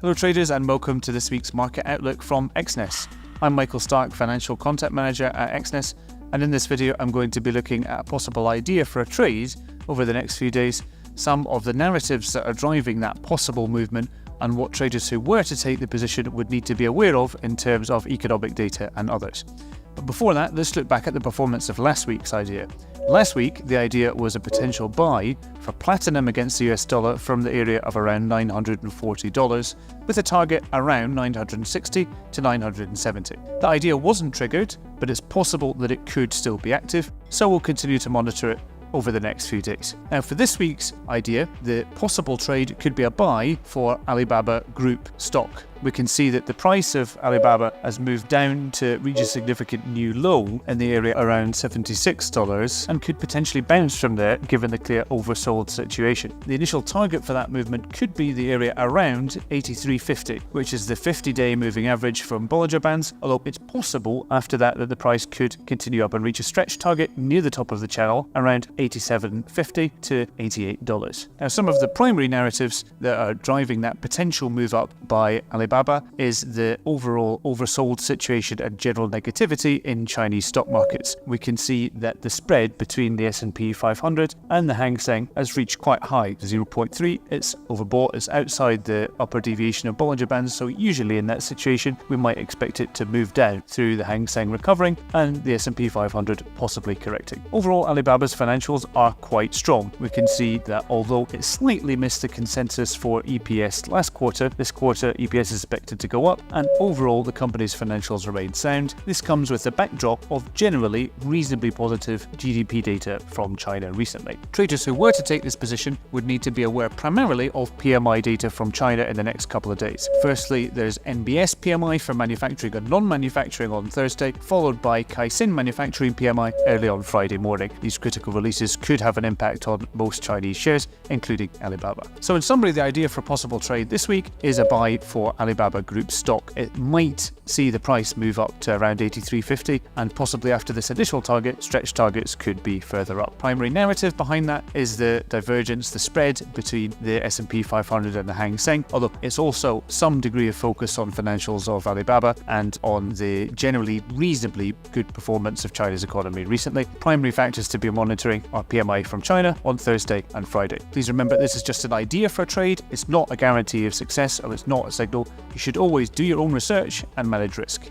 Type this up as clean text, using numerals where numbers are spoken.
Hello traders, and welcome to this week's Market Outlook from Exness. I'm Michael Stark, Financial Content Manager at Exness, and in this video I'm going to be looking at a possible idea for a trade over the next few days, some of the narratives that are driving that possible movement, and what traders who were to take the position would need to be aware of in terms of economic data and others. But before that, let's look back at the performance of last week's idea. Last week, the idea was a potential buy for platinum against the US dollar from the area of around $940, with a target around $960 to $970. The idea wasn't triggered, but it's possible that it could still be active, so we'll continue to monitor it over the next few days. Now, for this week's idea, the possible trade could be a buy for Alibaba Group stock. We can see that the price of Alibaba has moved down to reach a significant new low in the area around $76 and could potentially bounce from there given the clear oversold situation. The initial target for that movement could be the area around 83.50, which is the 50-day moving average from Bollinger Bands, although it's possible after that the price could continue up and reach a stretch target near the top of the channel around $87.50 to $88. Now, some of the primary narratives that are driving that potential move up by Alibaba is the overall oversold situation and general negativity in Chinese stock markets. We can see that the spread between the S&P 500 and the Hang Seng has reached quite high, 0.3. It's overbought, it's outside the upper deviation of Bollinger Bands, so usually in that situation we might expect it to move down through the Hang Seng recovering and the S&P 500 possibly correcting. Overall, Alibaba's financials are quite strong. We can see that although it slightly missed the consensus for EPS last quarter, this quarter EPS is expected to go up, and overall the company's financials remain sound. This comes with the backdrop of generally reasonably positive GDP data from China recently. Traders who were to take this position would need to be aware primarily of PMI data from China in the next couple of days. Firstly, there's NBS PMI for manufacturing and non-manufacturing on Thursday, followed by Caixin manufacturing PMI early on Friday morning. These critical releases could have an impact on most Chinese shares, including Alibaba. So in summary, the idea for possible trade this week is a buy for Alibaba Group stock. It might see the price move up to around $83.50, and possibly after this initial target, stretch targets could be further up. Primary narrative behind that is the divergence, the spread between the S&P 500 and the Hang Seng, although it's also some degree of focus on financials of Alibaba and on the generally reasonably good performance of China's economy recently. Primary factors to be monitoring are PMI from China on Thursday and Friday. Please remember, this is just an idea for a trade. It's not a guarantee of success, or it's not a signal. You should always do your own research and manage risk.